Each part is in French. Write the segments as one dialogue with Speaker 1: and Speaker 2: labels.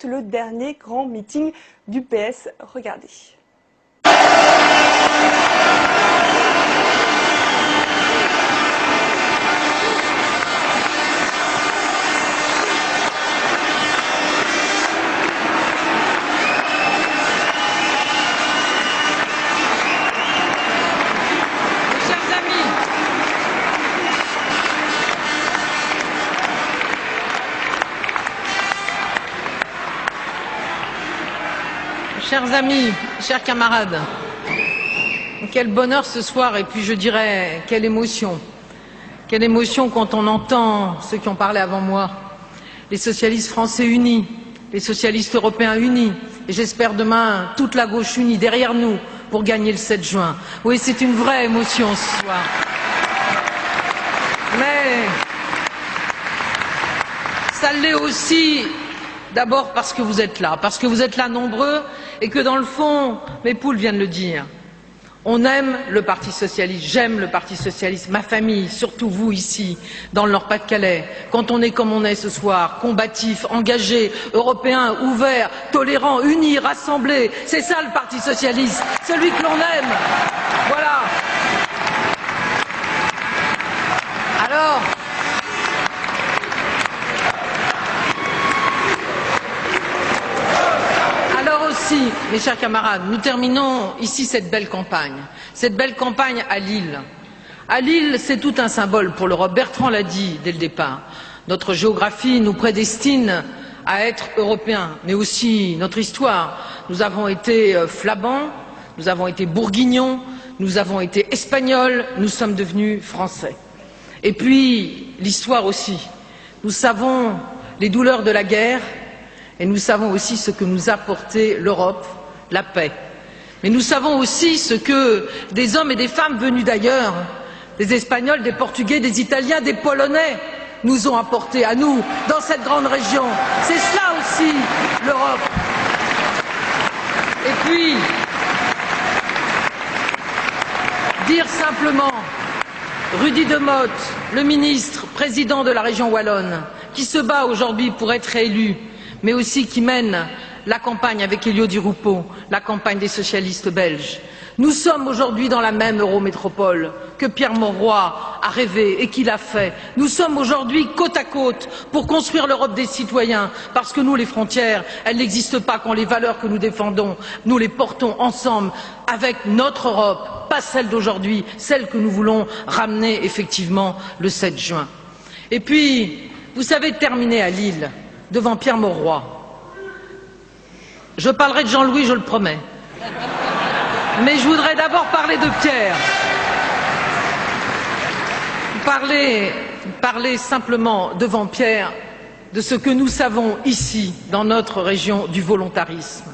Speaker 1: direct le dernier grand meeting du PS. Regardez.
Speaker 2: Chers amis, chers camarades, quel bonheur ce soir et puis je dirais quelle émotion quand on entend ceux qui ont parlé avant moi, les socialistes français unis, les socialistes européens unis et j'espère demain toute la gauche unie derrière nous pour gagner le 7 juin. Oui, c'est une vraie émotion ce soir. Mais ça l'est aussi d'abord parce que vous êtes là nombreux et que dans le fond, mes poules viennent de le dire, on aime le Parti socialiste, j'aime le Parti socialiste, ma famille, surtout vous ici, dans le Nord-Pas-de-Calais, quand on est comme on est ce soir, combatif, engagé, européen, ouvert, tolérant, uni, rassemblé, c'est ça le Parti socialiste, celui que l'on aime. Voilà. Alors aussi, mes chers camarades, nous terminons ici cette belle campagne à Lille. À Lille, c'est tout un symbole pour l'Europe. Bertrand l'a dit dès le départ. Notre géographie nous prédestine à être européens, mais aussi notre histoire. Nous avons été flamands, nous avons été bourguignons, nous avons été espagnols, nous sommes devenus français. Et puis, l'histoire aussi. Nous savons les douleurs de la guerre et nous savons aussi ce que nous a apporté l'Europe, la paix. Mais nous savons aussi ce que des hommes et des femmes venus d'ailleurs, des Espagnols, des Portugais, des Italiens, des Polonais, nous ont apporté à nous, dans cette grande région. C'est cela aussi, l'Europe. Et puis, dire simplement, Rudy Demotte, le ministre, président de la région wallonne, qui se bat aujourd'hui pour être réélu, mais aussi qui mène la campagne avec Elio Di Rupo, la campagne des socialistes belges. Nous sommes aujourd'hui dans la même eurométropole que Pierre Mauroy a rêvé et qu'il a fait. Nous sommes aujourd'hui côte à côte pour construire l'Europe des citoyens, parce que nous, les frontières, elles n'existent pas quand les valeurs que nous défendons, nous les portons ensemble avec notre Europe, pas celle d'aujourd'hui, celle que nous voulons ramener effectivement le 7 juin. Et puis, vous savez, terminer à Lille, devant Pierre Mauroy. Je parlerai de Jean-Louis, je le promets. Mais je voudrais d'abord parler de Pierre. Parler simplement devant Pierre de ce que nous savons ici, dans notre région, du volontarisme.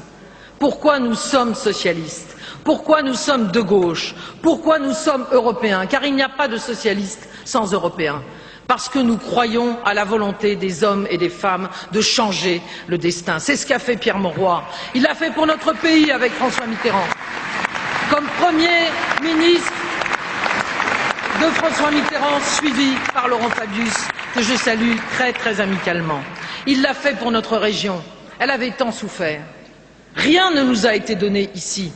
Speaker 2: Pourquoi nous sommes socialistes? Pourquoi nous sommes de gauche? Pourquoi nous sommes européens? Car il n'y a pas de socialistes sans européens. Parce que nous croyons à la volonté des hommes et des femmes de changer le destin. C'est ce qu'a fait Pierre Mauroy. Il l'a fait pour notre pays avec François Mitterrand. Comme Premier ministre de François Mitterrand, suivi par Laurent Fabius, que je salue très très amicalement. Il l'a fait pour notre région. Elle avait tant souffert. Rien ne nous a été donné ici.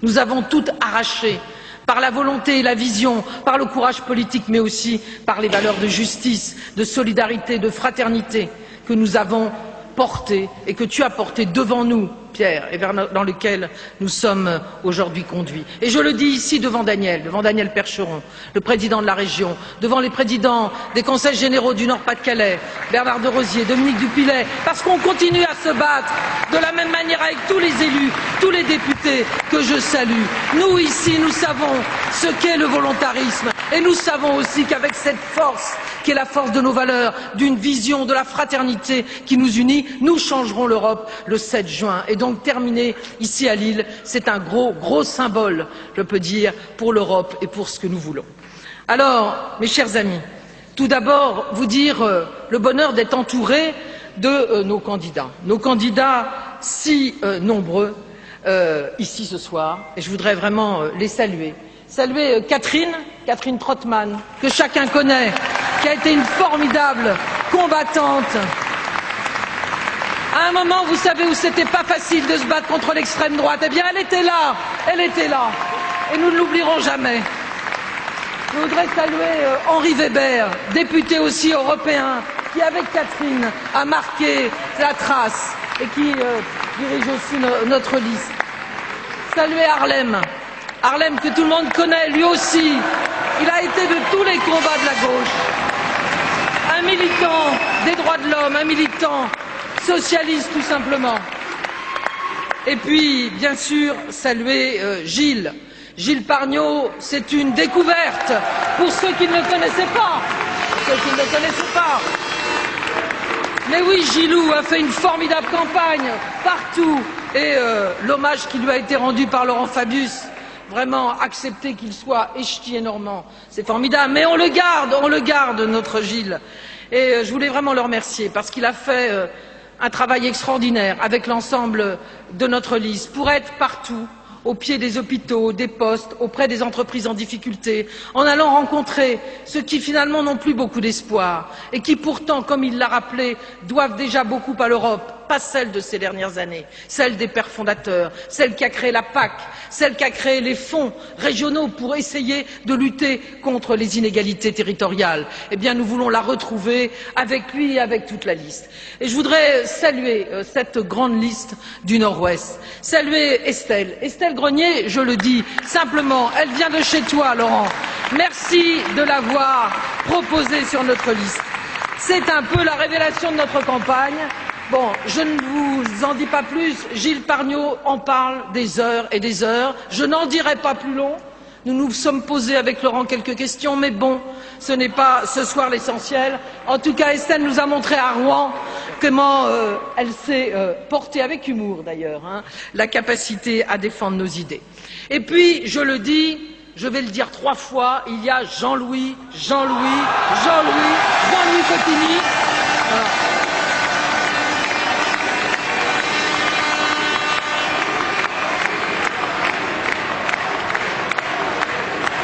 Speaker 2: Nous avons tout arraché. Par la volonté et la vision, par le courage politique, mais aussi par les valeurs de justice, de solidarité, de fraternité que nous avons portées et que tu as portées devant nous, Pierre, et dans lequel nous sommes aujourd'hui conduits. Et je le dis ici devant Daniel Percheron, le président de la région, devant les présidents des conseils généraux du Nord-Pas-de-Calais, Bernard de Rosier, Dominique Dupilet, parce qu'on continue à se battre de la même manière avec tous les élus, tous les députés que je salue. Nous ici, nous savons ce qu'est le volontarisme et nous savons aussi qu'avec cette force qui est la force de nos valeurs, d'une vision de la fraternité qui nous unit, nous changerons l'Europe le 7 juin. Et donc terminer ici à Lille, c'est un gros symbole, je peux dire, pour l'Europe et pour ce que nous voulons. Alors, mes chers amis, tout d'abord, vous dire le bonheur d'être entouré de nos candidats si nombreux ici ce soir, et je voudrais vraiment les saluer. Saluer Catherine Trottmann, que chacun connaît, qui a été une formidable combattante, À un moment, vous savez où c'était pas facile de se battre contre l'extrême droite. Eh bien, elle était là, et nous ne l'oublierons jamais. Je voudrais saluer Henri Weber, député aussi européen, qui, avec Catherine, a marqué la trace et qui dirige aussi notre liste. Saluer Harlem que tout le monde connaît, lui aussi. Il a été de tous les combats de la gauche. Un militant des droits de l'homme, un militant socialiste tout simplement. Et puis, bien sûr, saluer Gilles Pargnot, c'est une découverte pour ceux qui ne le connaissaient pas. Mais oui, Gilou a fait une formidable campagne partout. Et l'hommage qui lui a été rendu par Laurent Fabius, vraiment accepter qu'il soit ch'ti et normand, c'est formidable. Mais on le garde, notre Gilles. Et je voulais vraiment le remercier parce qu'il a fait un travail extraordinaire avec l'ensemble de notre liste pour être partout, au pied des hôpitaux, des postes, auprès des entreprises en difficulté, en allant rencontrer ceux qui finalement n'ont plus beaucoup d'espoir et qui pourtant, comme il l'a rappelé, doivent déjà beaucoup à l'Europe, pas celle de ces dernières années, celle des pères fondateurs, celle qui a créé la PAC, celle qui a créé les fonds régionaux pour essayer de lutter contre les inégalités territoriales. Eh bien, nous voulons la retrouver avec lui et avec toute la liste. Et je voudrais saluer cette grande liste du Nord-Ouest, saluer Estelle Grenier, je le dis simplement, elle vient de chez toi, Laurent. Merci de l'avoir proposée sur notre liste. C'est un peu la révélation de notre campagne. Bon, je ne vous en dis pas plus. Gilles Pargnot en parle des heures et des heures. Je n'en dirai pas plus long. Nous nous sommes posés avec Laurent quelques questions, mais bon, ce n'est pas ce soir l'essentiel. En tout cas, Estelle nous a montré à Rouen comment elle s'est portée avec humour d'ailleurs, la capacité à défendre nos idées. Et puis, je le dis, je vais le dire 3 fois, il y a Jean-Louis Cottigny. Voilà.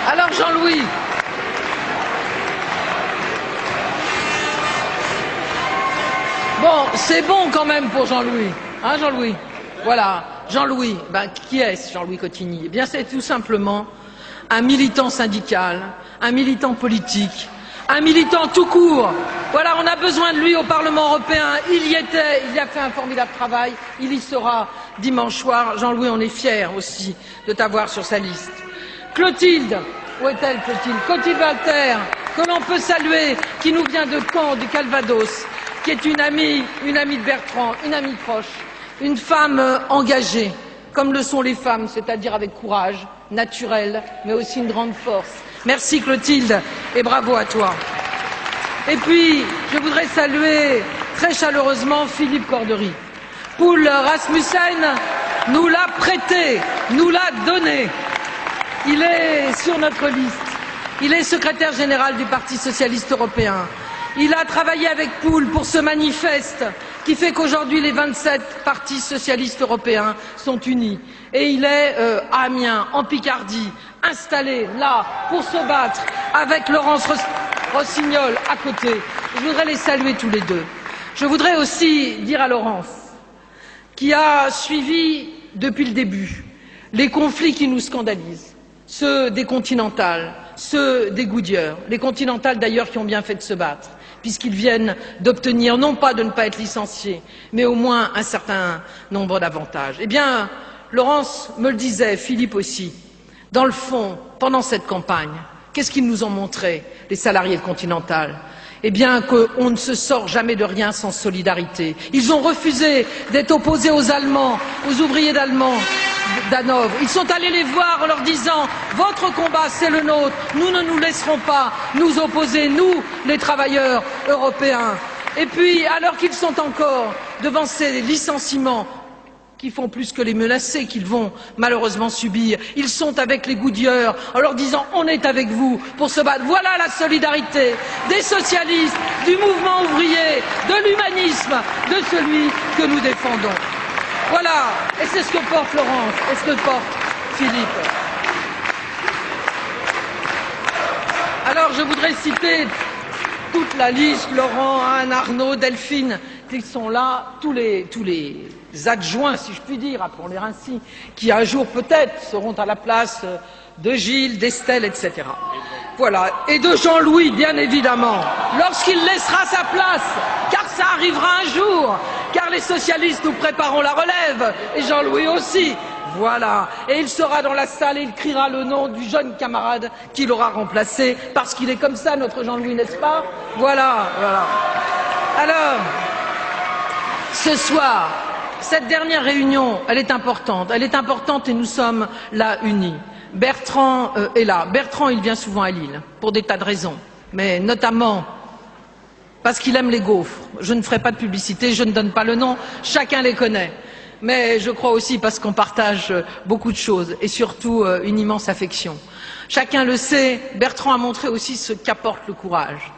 Speaker 2: Alors Jean-Louis, bon, c'est bon quand même pour Jean-Louis, hein Jean-Louis? Voilà, Jean-Louis, qui est-ce Jean-Louis Cottigny? Eh bien c'est tout simplement un militant syndical, un militant politique, un militant tout court. Voilà, on a besoin de lui au Parlement européen, il y était, il a fait un formidable travail, il y sera dimanche soir. Jean-Louis, on est fiers aussi de t'avoir sur sa liste. Clotilde, où est-elle Clotilde Walter, que l'on peut saluer, qui nous vient de Caen, du Calvados, qui est une amie de Bertrand, une amie proche, une femme engagée, comme le sont les femmes, c'est-à-dire avec courage, naturel, mais aussi une grande force. Merci Clotilde et bravo à toi. Et puis, je voudrais saluer très chaleureusement Philippe Cordery. Poul Rasmussen nous l'a prêté, nous l'a donné. Il est sur notre liste. Il est secrétaire général du Parti socialiste européen. Il a travaillé avec Poul pour ce manifeste qui fait qu'aujourd'hui les 27 partis socialistes européens sont unis. Et il est à Amiens, en Picardie, installé là pour se battre avec Laurence Rossignol à côté. Je voudrais les saluer tous les deux. Je voudrais aussi dire à Laurence, qui a suivi depuis le début les conflits qui nous scandalisent, ceux des Continentales, ceux des Goodyear, les Continentales d'ailleurs qui ont bien fait de se battre, puisqu'ils viennent d'obtenir non pas de ne pas être licenciés, mais au moins un certain nombre d'avantages. Eh bien, Laurence me le disait, Philippe aussi, dans le fond, pendant cette campagne, qu'est-ce qu'ils nous ont montré, les salariés de Continental? Eh bien, qu'on ne se sort jamais de rien sans solidarité. Ils ont refusé d'être opposés aux Allemands, aux ouvriers d'Hanovre. Ils sont allés les voir en leur disant « Votre combat, c'est le nôtre. Nous ne nous laisserons pas nous opposer, nous, les travailleurs européens. » Et puis, alors qu'ils sont encore devant ces licenciements, qui font plus que les menacer, qu'ils vont malheureusement subir. Ils sont avec les Goodyear en leur disant on est avec vous pour se battre. Voilà la solidarité des socialistes, du mouvement ouvrier, de l'humanisme, de celui que nous défendons. Voilà, et c'est ce que porte Laurence, et ce que porte Philippe. Alors je voudrais citer toute la liste, Laurent, Anne, Arnaud, Delphine, qu'ils sont là, tous les adjoints, si je puis dire, appelons-les ainsi, qui un jour peut-être seront à la place de Gilles, d'Estelle, etc. Voilà, et de Jean-Louis, bien évidemment, lorsqu'il laissera sa place, car ça arrivera un jour, car les socialistes nous préparons la relève, et Jean-Louis aussi. Voilà, et il sera dans la salle et il criera le nom du jeune camarade qui l'aura remplacé, parce qu'il est comme ça, notre Jean-Louis, n'est-ce pas? Voilà, voilà. Alors, ce soir, cette dernière réunion, elle est importante et nous sommes là unis. Bertrand est là. Bertrand, il vient souvent à Lille, pour des tas de raisons, mais notamment parce qu'il aime les gaufres. Je ne ferai pas de publicité, je ne donne pas le nom, chacun les connaît. Mais je crois aussi parce qu'on partage beaucoup de choses et surtout une immense affection. Chacun le sait, Bertrand a montré aussi ce qu'apporte le courage.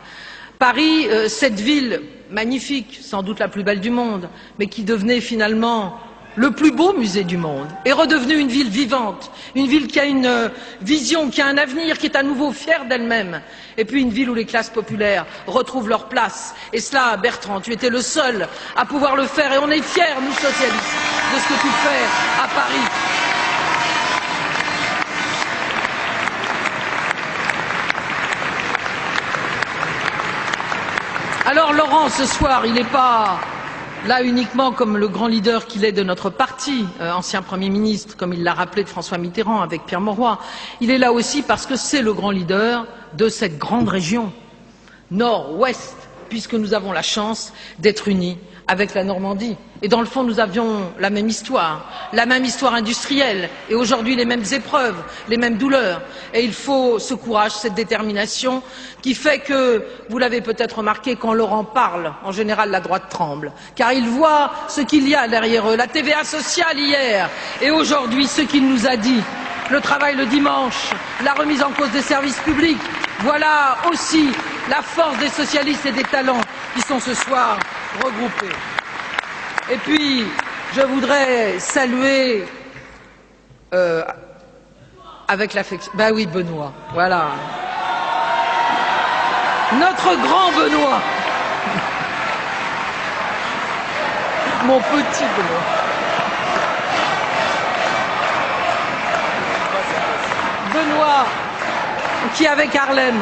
Speaker 2: Paris, cette ville magnifique, sans doute la plus belle du monde, mais qui devenait finalement le plus beau musée du monde, est redevenue une ville vivante, une ville qui a une vision, qui a un avenir, qui est à nouveau fière d'elle-même, et puis une ville où les classes populaires retrouvent leur place. Et cela, Bertrand, tu étais le seul à pouvoir le faire, et on est fiers, nous socialistes, de ce que tu fais à Paris. Alors Laurent, ce soir, il n'est pas là uniquement comme le grand leader qu'il est de notre parti, ancien Premier ministre, comme il l'a rappelé de François Mitterrand avec Pierre Mauroy. Il est là aussi parce que c'est le grand leader de cette grande région, Nord-Ouest, puisque nous avons la chance d'être unis avec la Normandie. Et dans le fond, nous avions la même histoire industrielle, et aujourd'hui les mêmes épreuves, les mêmes douleurs. Et il faut ce courage, cette détermination qui fait que, vous l'avez peut-être remarqué, quand Laurent parle, en général la droite tremble, car il voit ce qu'il y a derrière eux, la TVA sociale hier, et aujourd'hui ce qu'il nous a dit, le travail le dimanche, la remise en cause des services publics. Voilà aussi la force des socialistes et des talents qui sont ce soir regroupés. Et puis, je voudrais saluer avec l'affection. Ben oui, Benoît, voilà. Notre grand Benoît. Mon petit Benoît. Benoît, qui avec Harlem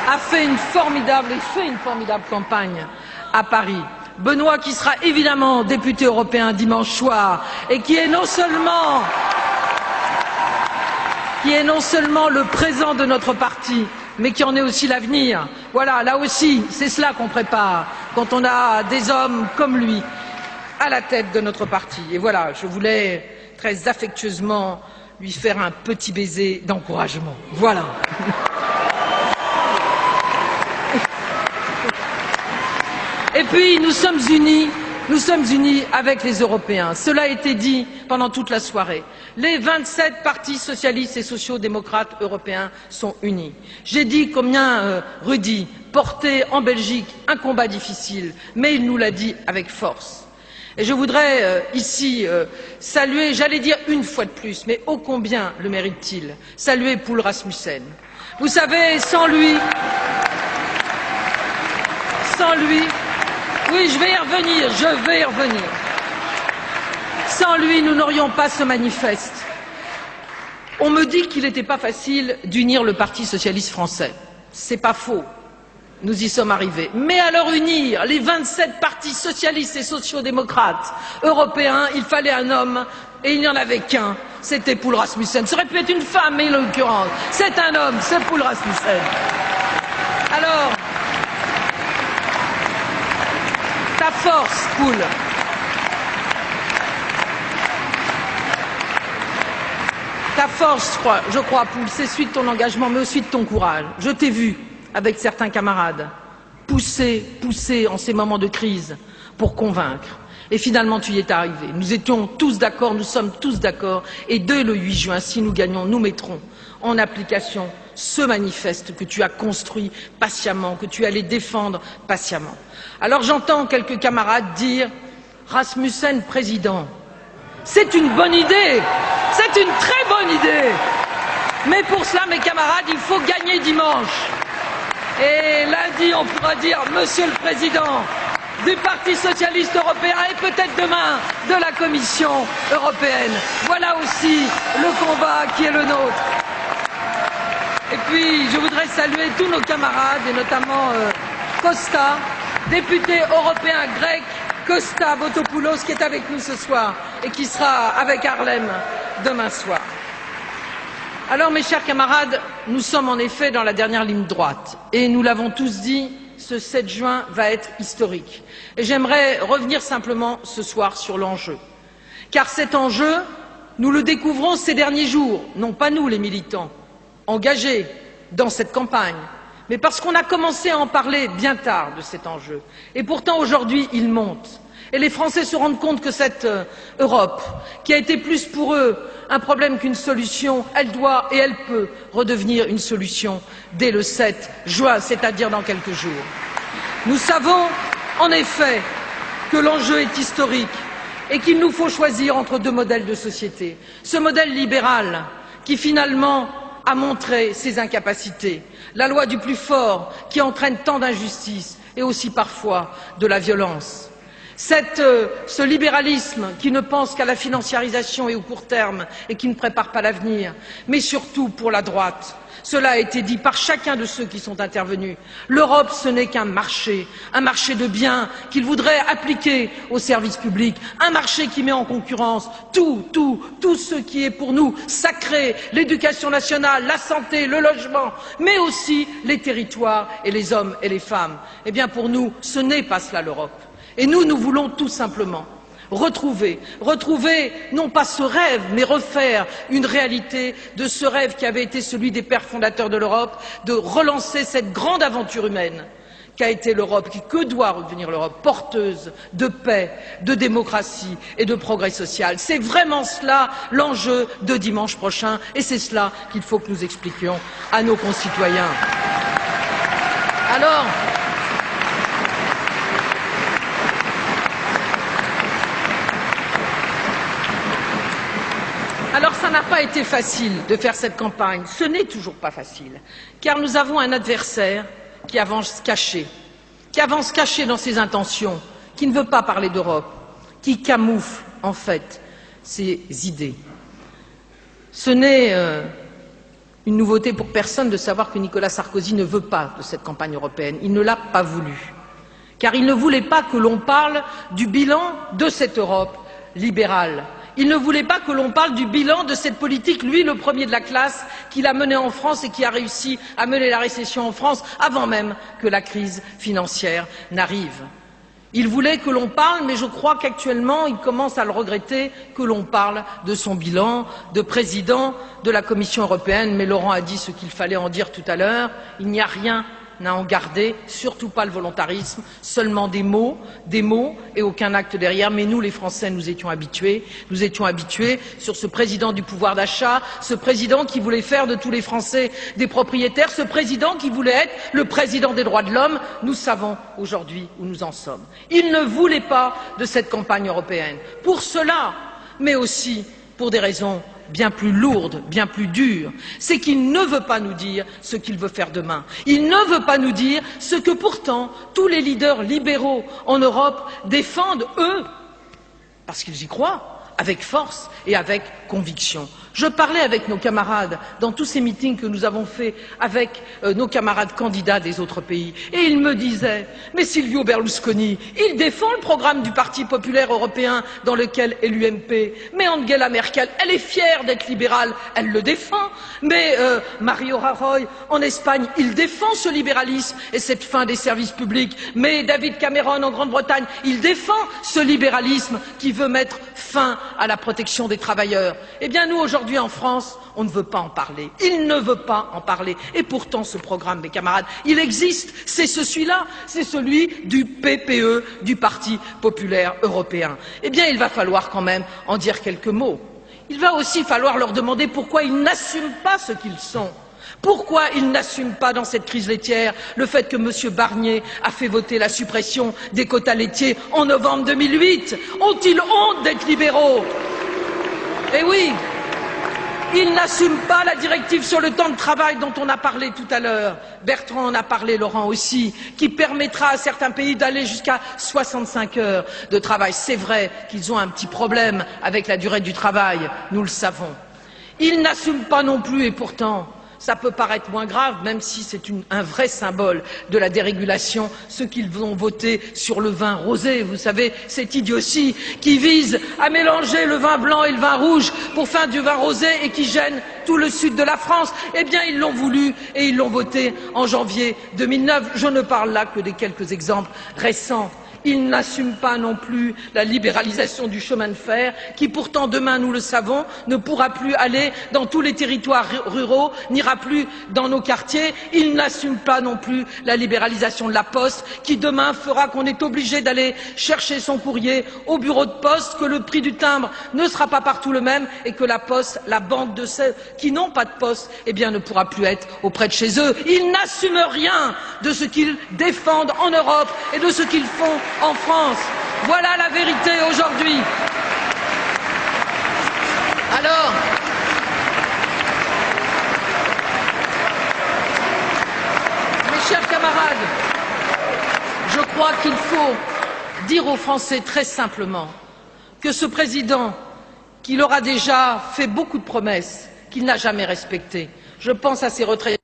Speaker 2: a fait une formidable campagne à Paris. Benoît qui sera évidemment député européen dimanche soir et qui est non seulement le présent de notre parti, mais qui en est aussi l'avenir. Voilà, là aussi, c'est cela qu'on prépare quand on a des hommes comme lui à la tête de notre parti. Et voilà, je voulais très affectueusement lui faire un petit baiser d'encouragement. Voilà. Et puis nous sommes unis avec les Européens. Cela a été dit pendant toute la soirée. Les 27 partis socialistes et sociaux-démocrates européens sont unis. J'ai dit combien Rudy portait en Belgique un combat difficile, mais il nous l'a dit avec force. Et je voudrais ici saluer, j'allais dire une fois de plus, mais ô combien le mérite-t-il, saluer Poul Rasmussen. Vous savez, sans lui, oui, je vais y revenir. Sans lui, nous n'aurions pas ce manifeste. On me dit qu'il n'était pas facile d'unir le Parti socialiste français. C'est pas faux. Nous y sommes arrivés. Mais alors unir les 27 partis socialistes et sociaux-démocrates européens, il fallait un homme, et il n'y en avait qu'un, c'était Poul Rasmussen. Ça aurait pu être une femme, mais en l'occurrence, c'est un homme, c'est Poul Rasmussen. Alors, ta force, Poul. Ta force, je crois, Poul, c'est celui de ton engagement, mais aussi de ton courage. Je t'ai vu, avec certains camarades, pousser en ces moments de crise pour convaincre. Et finalement, tu y es arrivé. Nous étions tous d'accord, nous sommes tous d'accord, et dès le 8 juin, si nous gagnons, nous mettrons en application ce manifeste que tu as construit patiemment, que tu allais défendre patiemment. Alors j'entends quelques camarades dire « Rasmussen président ». C'est une bonne idée, c'est une très bonne idée. Mais pour cela, mes camarades, il faut gagner dimanche. Et lundi, on pourra dire « Monsieur le Président, du Parti socialiste européen et peut-être demain de la Commission européenne. Voilà aussi le combat qui est le nôtre. Et puis, je voudrais saluer tous nos camarades, et notamment Costa, député européen grec, Costa Votopoulos, qui est avec nous ce soir et qui sera avec Harlem demain soir. Alors, mes chers camarades, nous sommes en effet dans la dernière ligne droite et nous l'avons tous dit, ce 7 juin va être historique. Et j'aimerais revenir simplement ce soir sur l'enjeu. Car cet enjeu, nous le découvrons ces derniers jours, non pas nous les militants, engagés dans cette campagne, mais parce qu'on a commencé à en parler bien tard de cet enjeu. Et pourtant aujourd'hui il monte. Et les Français se rendent compte que cette Europe, qui a été plus pour eux un problème qu'une solution, elle doit et elle peut redevenir une solution dès le 7 juin, c'est-à-dire dans quelques jours. Nous savons en effet que l'enjeu est historique et qu'il nous faut choisir entre deux modèles de société. Ce modèle libéral qui finalement a montré ses incapacités, la loi du plus fort qui entraîne tant d'injustice et aussi parfois de la violence. Ce libéralisme qui ne pense qu'à la financiarisation et au court terme et qui ne prépare pas l'avenir, mais surtout pour la droite. Cela a été dit par chacun de ceux qui sont intervenus. L'Europe, ce n'est qu'un marché de biens qu'il voudrait appliquer aux services publics, un marché qui met en concurrence tout ce qui est pour nous sacré, l'éducation nationale, la santé, le logement, mais aussi les territoires et les hommes et les femmes. Eh bien, pour nous, ce n'est pas cela l'Europe. Et nous voulons tout simplement retrouver non pas ce rêve, mais refaire une réalité de ce rêve qui avait été celui des pères fondateurs de l'Europe, de relancer cette grande aventure humaine qu'a été l'Europe, que doit redevenir l'Europe, porteuse de paix, de démocratie et de progrès social. C'est vraiment cela l'enjeu de dimanche prochain et c'est cela qu'il faut que nous expliquions à nos concitoyens. Alors ça n'a pas été facile de faire cette campagne, ce n'est toujours pas facile, car nous avons un adversaire qui avance caché dans ses intentions, qui ne veut pas parler d'Europe, qui camoufle en fait ses idées. Ce n'est une nouveauté pour personne de savoir que Nicolas Sarkozy ne veut pas de cette campagne européenne, il ne l'a pas voulu, car il ne voulait pas que l'on parle du bilan de cette Europe libérale. Il ne voulait pas que l'on parle du bilan de cette politique, lui le premier de la classe, qu'il a menée en France et qui a réussi à mener la récession en France avant même que la crise financière n'arrive. Il voulait que l'on parle, mais je crois qu'actuellement il commence à le regretter, que l'on parle de son bilan de président de la Commission européenne. Mais Laurent a dit ce qu'il fallait en dire tout à l'heure, il n'y a rien à en garder, surtout pas le volontarisme, seulement des mots et aucun acte derrière. Mais nous, les Français, nous étions habitués sur ce président du pouvoir d'achat, ce président qui voulait faire de tous les Français des propriétaires, ce président qui voulait être le président des droits de l'homme. Nous savons aujourd'hui où nous en sommes. Il ne voulait pas de cette campagne européenne. Pour cela, mais aussi pour des raisons bien plus lourde, bien plus dure, c'est qu'il ne veut pas nous dire ce qu'il veut faire demain. Il ne veut pas nous dire ce que pourtant tous les leaders libéraux en Europe défendent, eux, parce qu'ils y croient, avec force et avec conviction. Je parlais avec nos camarades dans tous ces meetings que nous avons faits avec nos camarades candidats des autres pays et ils me disaient « Mais Silvio Berlusconi, il défend le programme du Parti populaire européen dans lequel est l'UMP. Mais Angela Merkel, elle est fière d'être libérale, elle le défend. Mais Mario Rajoy, en Espagne, il défend ce libéralisme et cette fin des services publics. Mais David Cameron, en Grande-Bretagne, il défend ce libéralisme qui veut mettre fin à la protection des travailleurs. » Eh bien, nous, aujourd'hui, en France, on ne veut pas en parler. Il ne veut pas en parler. Et pourtant, ce programme, mes camarades, il existe. C'est celui-là. C'est celui du PPE, du Parti populaire européen. Eh bien, il va falloir quand même en dire quelques mots. Il va aussi falloir leur demander pourquoi ils n'assument pas ce qu'ils sont. Pourquoi ils n'assument pas dans cette crise laitière le fait que M. Barnier a fait voter la suppression des quotas laitiers en novembre 2008? Ont-ils honte d'être libéraux? Eh oui, Il n'assume pas la directive sur le temps de travail dont on a parlé tout à l'heure. Bertrand en a parlé, Laurent aussi, qui permettra à certains pays d'aller jusqu'à 65 heures de travail. C'est vrai qu'ils ont un petit problème avec la durée du travail, nous le savons. Il n'assume pas non plus, et pourtant, ça peut paraître moins grave, même si c'est un vrai symbole de la dérégulation, ceux qui vont voter sur le vin rosé, vous savez, cette idiotie qui vise à mélanger le vin blanc et le vin rouge pour faire du vin rosé et qui gêne tout le sud de la France. Eh bien, ils l'ont voulu et ils l'ont voté en janvier 2009. Je ne parle là que des quelques exemples récents. Il n'assume pas non plus la libéralisation du chemin de fer, qui pourtant demain, nous le savons, ne pourra plus aller dans tous les territoires ruraux, n'ira plus dans nos quartiers. Il n'assume pas non plus la libéralisation de la poste, qui demain fera qu'on est obligé d'aller chercher son courrier au bureau de poste, que le prix du timbre ne sera pas partout le même et que la poste, la banque de ceux qui n'ont pas de poste, eh bien, ne pourra plus être auprès de chez eux. Ils n'assument rien de ce qu'ils défendent en Europe et de ce qu'ils font en France. Voilà la vérité aujourd'hui. Alors, mes chers camarades, je crois qu'il faut dire aux Français très simplement que ce président, qui leur a déjà fait beaucoup de promesses, qu'il n'a jamais respectées, je pense à ces retraités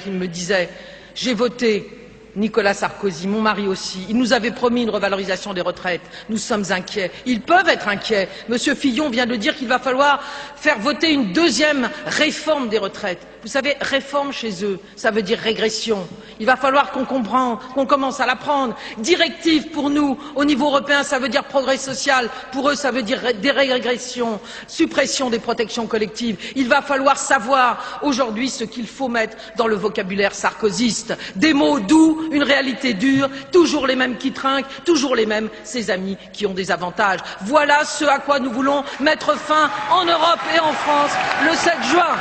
Speaker 2: qui me disaient « j'ai voté ». Nicolas Sarkozy, mon mari aussi, il nous avait promis une revalorisation des retraites. Nous sommes inquiets. Ils peuvent être inquiets. Monsieur Fillon vient de dire qu'il va falloir faire voter une deuxième réforme des retraites. Vous savez, réforme chez eux, ça veut dire régression. Il va falloir qu'on commence à l'apprendre. Directive pour nous, au niveau européen, ça veut dire progrès social. Pour eux, ça veut dire dérégression, suppression des protections collectives. Il va falloir savoir aujourd'hui ce qu'il faut mettre dans le vocabulaire sarkozyste. Des mots doux, une réalité dure, toujours les mêmes qui trinquent, toujours les mêmes, ses amis qui ont des avantages. Voilà ce à quoi nous voulons mettre fin en Europe et en France le 7 juin.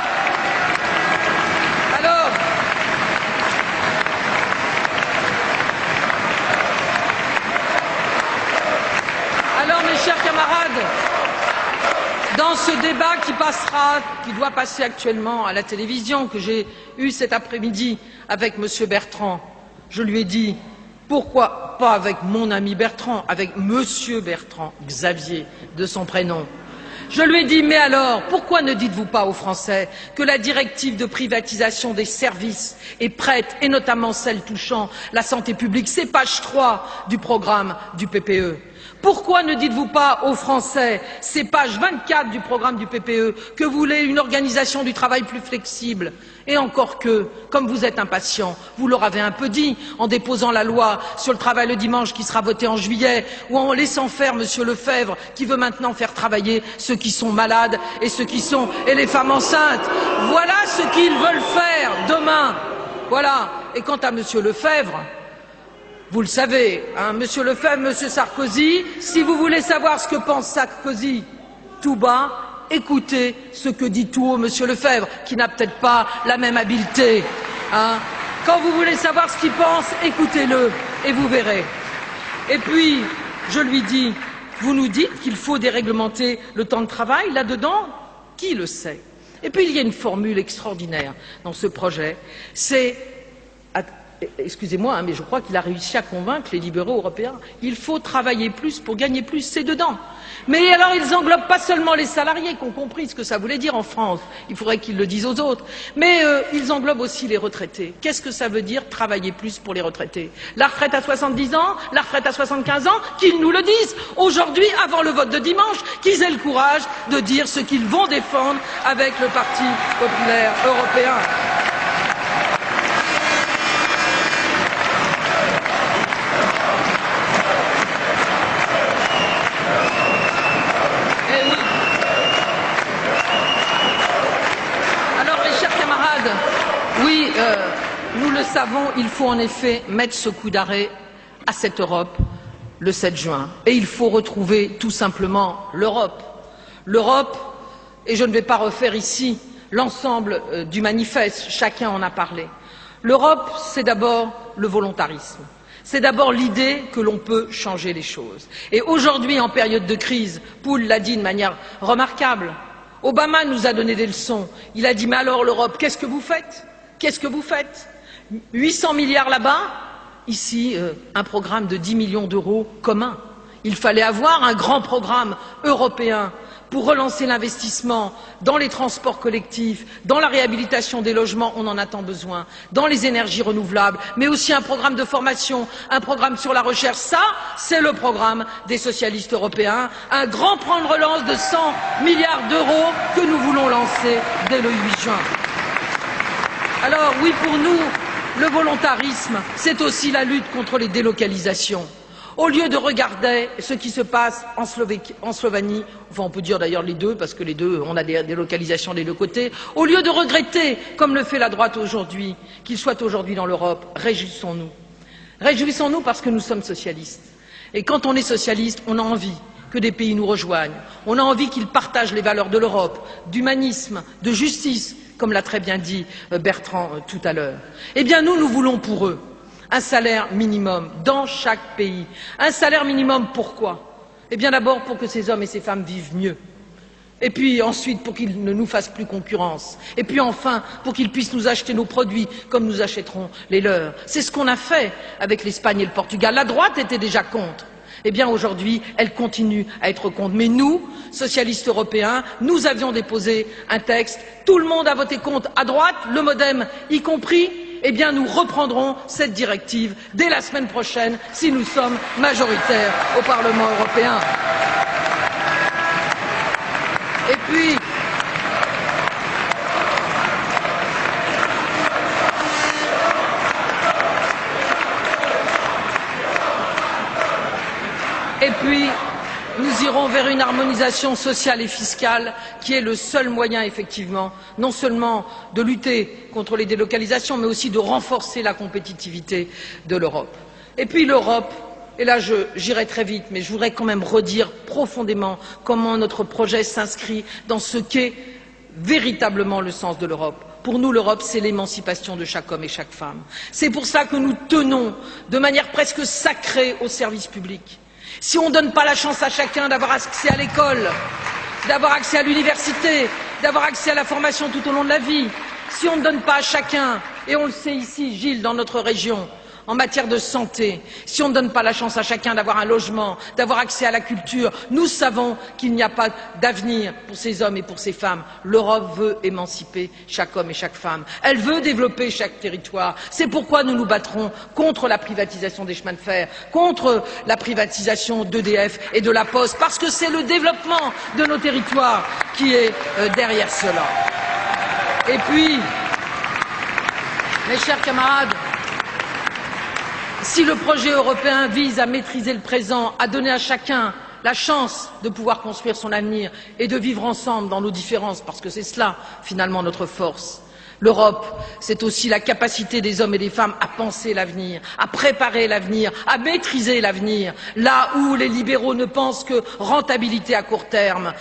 Speaker 2: Alors, mes chers camarades, dans ce débat qui doit passer actuellement à la télévision, que j'ai eu cet après-midi avec M. Bertrand, je lui ai dit, pourquoi pas avec mon ami Bertrand, avec M. Bertrand, Xavier de son prénom. Je lui ai dit, mais alors, pourquoi ne dites-vous pas aux Français que la directive de privatisation des services est prête, et notamment celle touchant la santé publique, c'est page 3 du programme du PPE. Pourquoi ne dites-vous pas aux Français, c'est page 24 du programme du PPE, que vous voulez une organisation du travail plus flexible? Et encore que, comme vous êtes impatients, vous leur avez un peu dit en déposant la loi sur le travail le dimanche qui sera votée en juillet, ou en laissant faire M. Lefebvre qui veut maintenant faire travailler ceux qui sont malades et les femmes enceintes. Voilà ce qu'ils veulent faire demain. Voilà. Et quant à M. Lefebvre, vous le savez, hein, M. Lefebvre, M. Sarkozy, si vous voulez savoir ce que pense Sarkozy tout bas, écoutez ce que dit tout haut M. Lefebvre, qui n'a peut-être pas la même habileté. Hein. Quand vous voulez savoir ce qu'il pense, écoutez-le et vous verrez. Et puis, je lui dis, vous nous dites qu'il faut déréglementer le temps de travail, là-dedans, qui le sait? Et puis, il y a une formule extraordinaire dans ce projet, c'est excusez-moi, hein, mais je crois qu'il a réussi à convaincre les libéraux européens. Il faut travailler plus pour gagner plus, c'est dedans. Mais alors, ils englobent pas seulement les salariés qui ont compris ce que ça voulait dire en France. Il faudrait qu'ils le disent aux autres. Mais ils englobent aussi les retraités. Qu'est-ce que ça veut dire travailler plus pour les retraités? La retraite à 70 ans, la retraite à 75 ans, qu'ils nous le disent aujourd'hui, avant le vote de dimanche, qu'ils aient le courage de dire ce qu'ils vont défendre avec le Parti populaire européen. Oui, nous le savons, il faut en effet mettre ce coup d'arrêt à cette Europe le 7 juin. Et il faut retrouver tout simplement l'Europe. L'Europe, et je ne vais pas refaire ici l'ensemble du manifeste, chacun en a parlé. L'Europe, c'est d'abord le volontarisme. C'est d'abord l'idée que l'on peut changer les choses. Et aujourd'hui, en période de crise, Poul l'a dit de manière remarquable, Obama nous a donné des leçons. Il a dit, mais alors l'Europe, qu'est-ce que vous faites? Qu'est-ce que vous faites? 800 milliards là-bas, ici, un programme de 10 millions d'euros commun. Il fallait avoir un grand programme européen pour relancer l'investissement dans les transports collectifs, dans la réhabilitation des logements, on en a tant besoin, dans les énergies renouvelables, mais aussi un programme de formation, un programme sur la recherche. Ça, c'est le programme des socialistes européens, un grand plan de relance de 100 milliards d'euros que nous voulons lancer dès le 8 juin. Alors oui, pour nous, le volontarisme, c'est aussi la lutte contre les délocalisations. Au lieu de regarder ce qui se passe en Slovénie, enfin on peut dire d'ailleurs les deux, parce que les deux, on a des délocalisations des deux côtés, au lieu de regretter, comme le fait la droite aujourd'hui, qu'il soit aujourd'hui dans l'Europe, réjouissons-nous. Réjouissons-nous parce que nous sommes socialistes. Et quand on est socialiste, on a envie que des pays nous rejoignent, on a envie qu'ils partagent les valeurs de l'Europe, d'humanisme, de justice, comme l'a très bien dit Bertrand tout à l'heure. Eh bien nous, nous voulons pour eux un salaire minimum dans chaque pays. Un salaire minimum, pourquoi? Eh bien d'abord pour que ces hommes et ces femmes vivent mieux. Et puis ensuite pour qu'ils ne nous fassent plus concurrence. Et puis enfin pour qu'ils puissent nous acheter nos produits comme nous achèterons les leurs. C'est ce qu'on a fait avec l'Espagne et le Portugal. La droite était déjà contre. Eh bien aujourd'hui, elle continue à être contre. Mais nous, socialistes européens, nous avions déposé un texte. Tout le monde a voté contre. À droite, le MoDem y compris. Eh bien, nous reprendrons cette directive dès la semaine prochaine si nous sommes majoritaires au Parlement européen. Et puis, nous irons vers une harmonisation sociale et fiscale qui est le seul moyen, effectivement, non seulement de lutter contre les délocalisations, mais aussi de renforcer la compétitivité de l'Europe. Et puis l'Europe, et là j'irai très vite, mais je voudrais quand même redire profondément comment notre projet s'inscrit dans ce qu'est véritablement le sens de l'Europe. Pour nous, l'Europe, c'est l'émancipation de chaque homme et chaque femme. C'est pour ça que nous tenons de manière presque sacrée au service public. Si on ne donne pas la chance à chacun d'avoir accès à l'école, d'avoir accès à l'université, d'avoir accès à la formation tout au long de la vie, si on ne donne pas à chacun, et on le sait ici, Gilles, dans notre région, en matière de santé, si on ne donne pas la chance à chacun d'avoir un logement, d'avoir accès à la culture, nous savons qu'il n'y a pas d'avenir pour ces hommes et pour ces femmes. L'Europe veut émanciper chaque homme et chaque femme. Elle veut développer chaque territoire. C'est pourquoi nous nous battrons contre la privatisation des chemins de fer, contre la privatisation d'EDF et de la Poste, parce que c'est le développement de nos territoires qui est derrière cela. Et puis, mes chers camarades, si le projet européen vise à maîtriser le présent, à donner à chacun la chance de pouvoir construire son avenir et de vivre ensemble dans nos différences, parce que c'est cela, finalement, notre force, l'Europe, c'est aussi la capacité des hommes et des femmes à penser l'avenir, à préparer l'avenir, à maîtriser l'avenir, là où les libéraux ne pensent que rentabilité à court terme,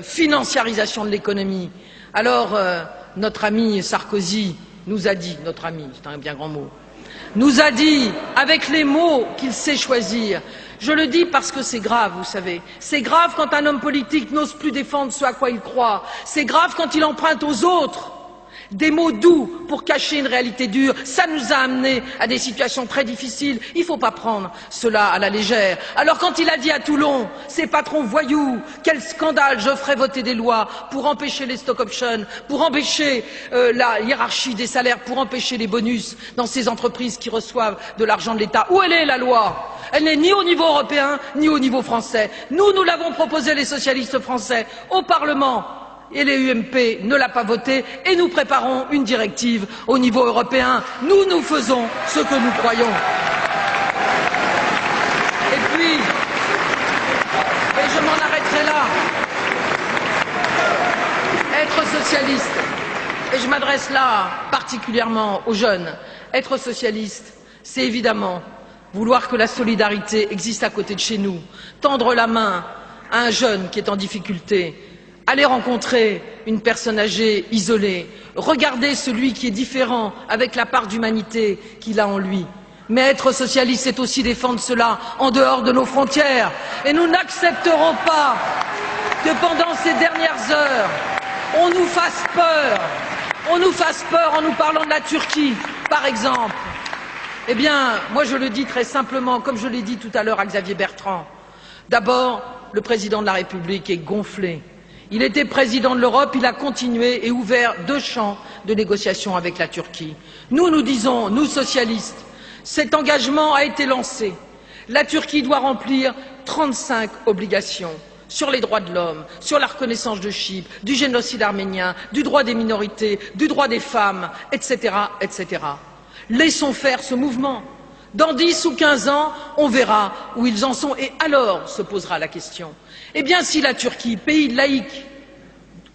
Speaker 2: financiarisation de l'économie. Alors, notre ami Sarkozy nous a dit, notre ami, c'est un bien grand mot, nous a dit, avec les mots qu'il sait choisir, je le dis parce que c'est grave, vous savez, c'est grave quand un homme politique n'ose plus défendre ce à quoi il croit, c'est grave quand il emprunte aux autres des mots doux pour cacher une réalité dure. Ça nous a amenés à des situations très difficiles. Il ne faut pas prendre cela à la légère. Alors quand il a dit à Toulon, ces patrons voyous, quel scandale, je ferai voter des lois pour empêcher les stock options, pour empêcher la hiérarchie des salaires, pour empêcher les bonus dans ces entreprises qui reçoivent de l'argent de l'État. Où elle est la loi? Elle n'est ni au niveau européen, ni au niveau français. Nous l'avons proposé, les socialistes français, au Parlement. Et les UMP ne l'a pas voté et nous préparons une directive au niveau européen. Nous faisons ce que nous croyons. Et puis, et je m'en arrêterai là, être socialiste, et je m'adresse là particulièrement aux jeunes, être socialiste, c'est évidemment vouloir que la solidarité existe à côté de chez nous, tendre la main à un jeune qui est en difficulté, aller rencontrer une personne âgée isolée, regarder celui qui est différent avec la part d'humanité qu'il a en lui. Mais être socialiste, c'est aussi défendre cela en dehors de nos frontières. Et nous n'accepterons pas que pendant ces dernières heures, on nous fasse peur. On nous fasse peur en nous parlant de la Turquie, par exemple. Eh bien, moi je le dis très simplement, comme je l'ai dit tout à l'heure à Xavier Bertrand. D'abord, le président de la République est gonflé. Il était président de l'Europe, il a continué et ouvert 2 champs de négociation avec la Turquie. Nous disons, nous socialistes, cet engagement a été lancé. La Turquie doit remplir 35 obligations sur les droits de l'homme, sur la reconnaissance de Chypre, du génocide arménien, du droit des minorités, du droit des femmes, etc., etc. Laissons faire ce mouvement. Dans 10 ou 15 ans, on verra où ils en sont et alors se posera la question. Eh bien, si la Turquie, pays laïque,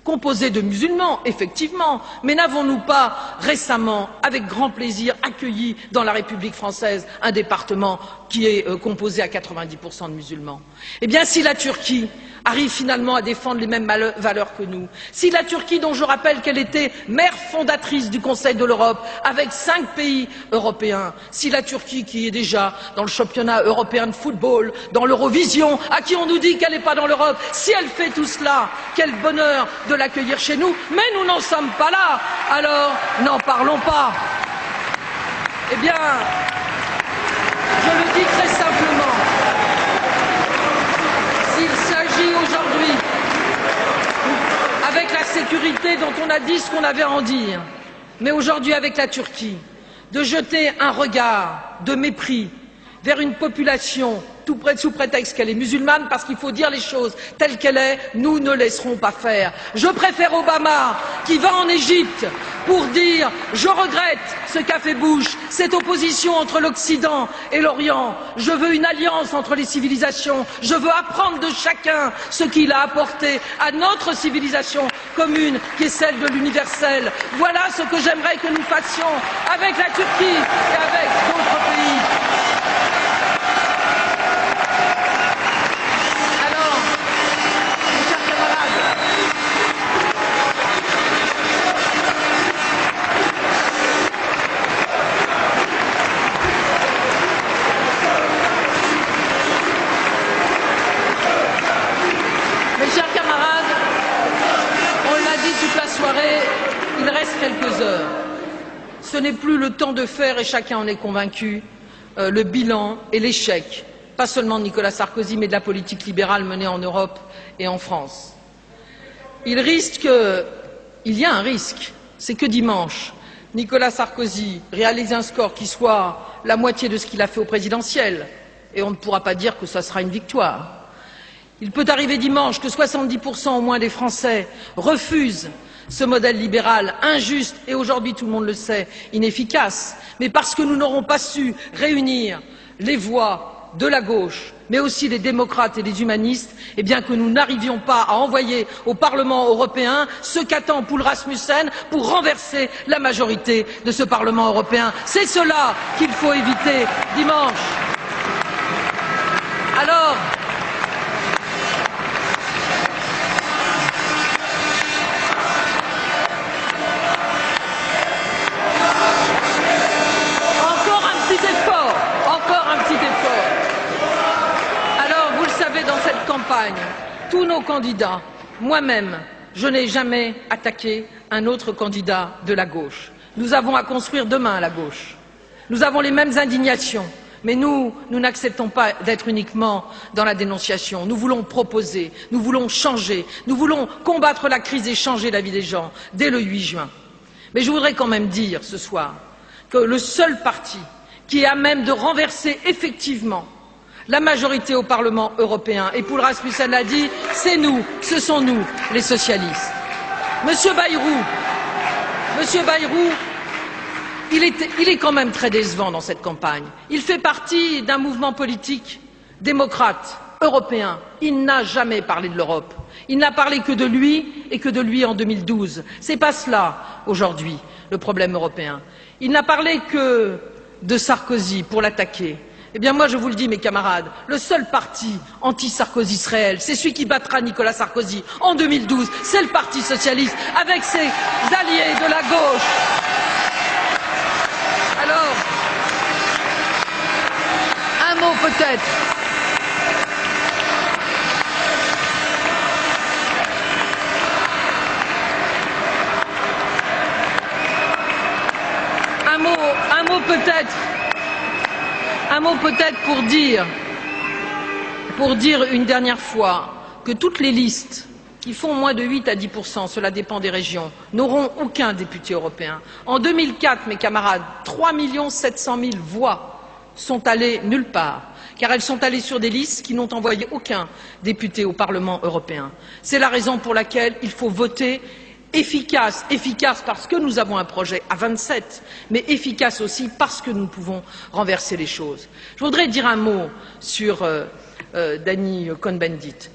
Speaker 2: composé de musulmans, effectivement, mais n'avons-nous pas récemment, avec grand plaisir, accueilli dans la République française un département qui est composé à 90% de musulmans? Eh bien, si la Turquie arrive finalement à défendre les mêmes valeurs que nous, si la Turquie, dont je rappelle qu'elle était mère fondatrice du Conseil de l'Europe avec 5 pays européens, si la Turquie, qui est déjà dans le championnat européen de football, dans l'Eurovision, à qui on nous dit qu'elle n'est pas dans l'Europe, si elle fait tout cela, quel bonheur de l'accueillir chez nous, mais nous n'en sommes pas là, alors n'en parlons pas. Eh bien, je le dis très simplement, s'il s'agit aujourd'hui, avec la sécurité dont on a dit ce qu'on avait à en dire, mais aujourd'hui avec la Turquie, de jeter un regard de mépris vers une population sous prétexte qu'elle est musulmane, parce qu'il faut dire les choses telles qu'elles sont, nous ne laisserons pas faire. Je préfère Obama qui va en Égypte pour dire je regrette ce qu'a fait Bush, cette opposition entre l'Occident et l'Orient. Je veux une alliance entre les civilisations. Je veux apprendre de chacun ce qu'il a apporté à notre civilisation commune, qui est celle de l'universel. Voilà ce que j'aimerais que nous fassions avec la Turquie et avec d'autres pays. Il reste quelques heures. Ce n'est plus le temps de faire, et chacun en est convaincu, le bilan et l'échec, pas seulement de Nicolas Sarkozy, mais de la politique libérale menée en Europe et en France. Il y a un risque, c'est que dimanche, Nicolas Sarkozy réalise un score qui soit la moitié de ce qu'il a fait au présidentiel, et on ne pourra pas dire que ça sera une victoire. Il peut arriver dimanche que 70% au moins des Français refusent ce modèle libéral injuste et aujourd'hui, tout le monde le sait, inefficace, mais parce que nous n'aurons pas su réunir les voix de la gauche, mais aussi les démocrates et les humanistes, eh bien que nous n'arrivions pas à envoyer au Parlement européen ce qu'attend Poul Rasmussen pour renverser la majorité de ce Parlement européen. C'est cela qu'il faut éviter dimanche. Alors, tous nos candidats, moi-même, je n'ai jamais attaqué un autre candidat de la gauche. Nous avons à construire demain à la gauche. Nous avons les mêmes indignations, mais nous n'acceptons pas d'être uniquement dans la dénonciation. Nous voulons proposer, nous voulons changer, nous voulons combattre la crise et changer la vie des gens dès le 8 juin. Mais je voudrais quand même dire ce soir que le seul parti qui est à même de renverser effectivement la majorité au Parlement européen, et Poul Rasmussen l'a dit, c'est nous, ce sont nous, les socialistes. Monsieur Bayrou, il est quand même très décevant dans cette campagne. Il fait partie d'un mouvement politique démocrate, européen. Il n'a jamais parlé de l'Europe. Il n'a parlé que de lui et que de lui en 2012. C'est pas cela, aujourd'hui, le problème européen. Il n'a parlé que de Sarkozy pour l'attaquer. Eh bien moi je vous le dis mes camarades, le seul parti anti-Sarkozy réel, c'est celui qui battra Nicolas Sarkozy en 2012, c'est le Parti socialiste avec ses alliés de la gauche. Alors, un mot peut-être. peut-être pour dire une dernière fois que toutes les listes qui font moins de 8 à 10%, cela dépend des régions, n'auront aucun député européen. En 2004, mes camarades, 3 700 000 voix sont allées nulle part, car elles sont allées sur des listes qui n'ont envoyé aucun député au Parlement européen. C'est la raison pour laquelle il faut voter efficace parce que nous avons un projet à 27, mais efficace aussi parce que nous pouvons renverser les choses. Je voudrais dire un mot sur Danny Cohn-Bendit.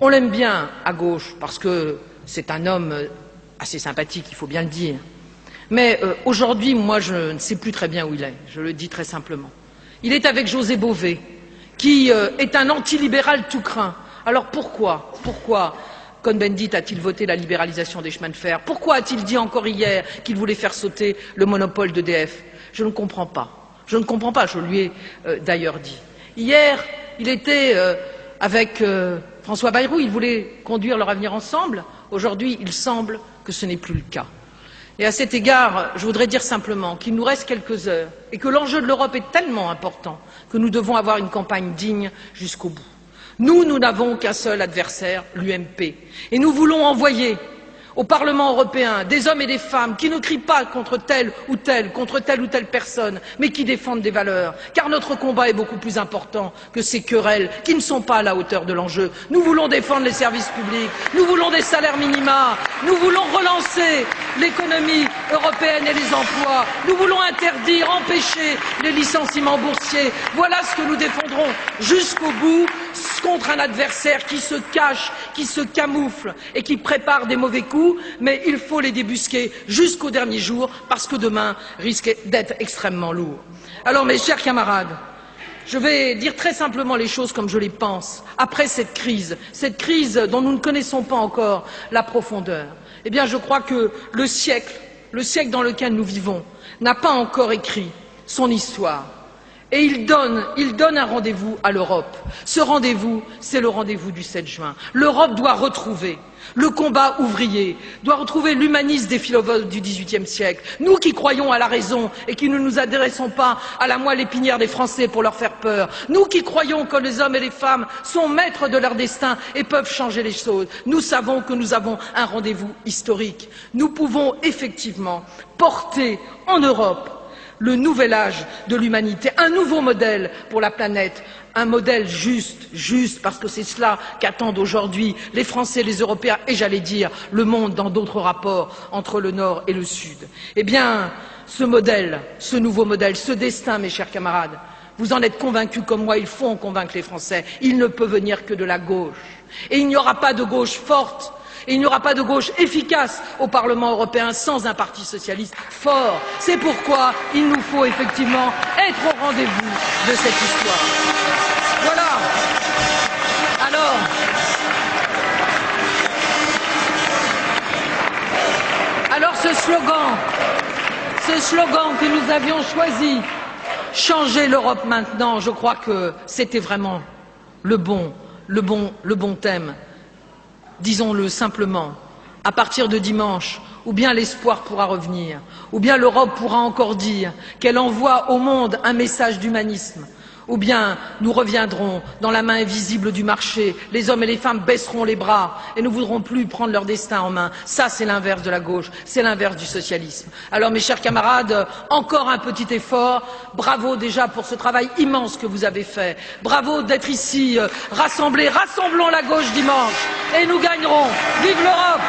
Speaker 2: On l'aime bien à gauche parce que c'est un homme assez sympathique, il faut bien le dire. Mais aujourd'hui, moi, je ne sais plus très bien où il est, je le dis très simplement. Il est avec José Bové, qui est un antilibéral tout craint. Alors pourquoi Cohn-Bendit a-t-il voté la libéralisation des chemins de fer? Pourquoi a-t-il dit encore hier qu'il voulait faire sauter le monopole d'EDF? Je ne comprends pas. Je ne comprends pas, je lui ai d'ailleurs dit. Hier, il était avec François Bayrou, ils voulaient conduire leur avenir ensemble. Aujourd'hui, il semble que ce n'est plus le cas. Et à cet égard, je voudrais dire simplement qu'il nous reste quelques heures et que l'enjeu de l'Europe est tellement important que nous devons avoir une campagne digne jusqu'au bout. Nous n'avons qu'un seul adversaire, l'UMP, et nous voulons envoyer au Parlement européen des hommes et des femmes qui ne crient pas contre telle ou telle personne, mais qui défendent des valeurs, car notre combat est beaucoup plus important que ces querelles qui ne sont pas à la hauteur de l'enjeu. Nous voulons défendre les services publics, nous voulons des salaires minima, nous voulons relancer l'économie européenne et les emplois, nous voulons interdire, empêcher les licenciements boursiers. Voilà ce que nous défendrons jusqu'au bout contre un adversaire qui se cache, qui se camoufle et qui prépare des mauvais coups, mais il faut les débusquer jusqu'au dernier jour parce que demain risque d'être extrêmement lourd. Alors mes chers camarades, je vais dire très simplement les choses comme je les pense. Après cette crise dont nous ne connaissons pas encore la profondeur, eh bien je crois que le siècle dans lequel nous vivons n'a pas encore écrit son histoire. Et il donne un rendez-vous à l'Europe. Ce rendez-vous, c'est le rendez-vous du 7 juin. L'Europe doit retrouver le combat ouvrier, doit retrouver l'humanisme des philosophes du XVIIIe siècle. Nous qui croyons à la raison et qui ne nous adressons pas à la moelle épinière des Français pour leur faire peur. Nous qui croyons que les hommes et les femmes sont maîtres de leur destin et peuvent changer les choses. Nous savons que nous avons un rendez-vous historique. Nous pouvons effectivement porter en Europe le nouvel âge de l'humanité, un nouveau modèle pour la planète, un modèle juste, parce que c'est cela qu'attendent aujourd'hui les Français, les Européens et j'allais dire le monde dans d'autres rapports entre le Nord et le Sud. Eh bien, ce modèle, ce nouveau modèle, ce destin, mes chers camarades, vous en êtes convaincus comme moi, il faut en convaincre les Français, il ne peut venir que de la gauche. Et il n'y aura pas de gauche forte. Et il n'y aura pas de gauche efficace au Parlement européen sans un parti socialiste fort. C'est pourquoi il nous faut effectivement être au rendez-vous de cette histoire. Voilà. Alors ce slogan que nous avions choisi, changer l'Europe maintenant, je crois que c'était vraiment le bon thème. Disons-le simplement, à partir de dimanche, ou bien l'espoir pourra revenir, ou bien l'Europe pourra encore dire qu'elle envoie au monde un message d'humanisme, ou bien nous reviendrons dans la main invisible du marché, les hommes et les femmes baisseront les bras et ne voudront plus prendre leur destin en main. Ça, c'est l'inverse de la gauche, c'est l'inverse du socialisme. Alors, mes chers camarades, encore un petit effort. Bravo déjà pour ce travail immense que vous avez fait. Bravo d'être ici rassemblés. Rassemblons la gauche dimanche et nous gagnerons. Vive l'Europe!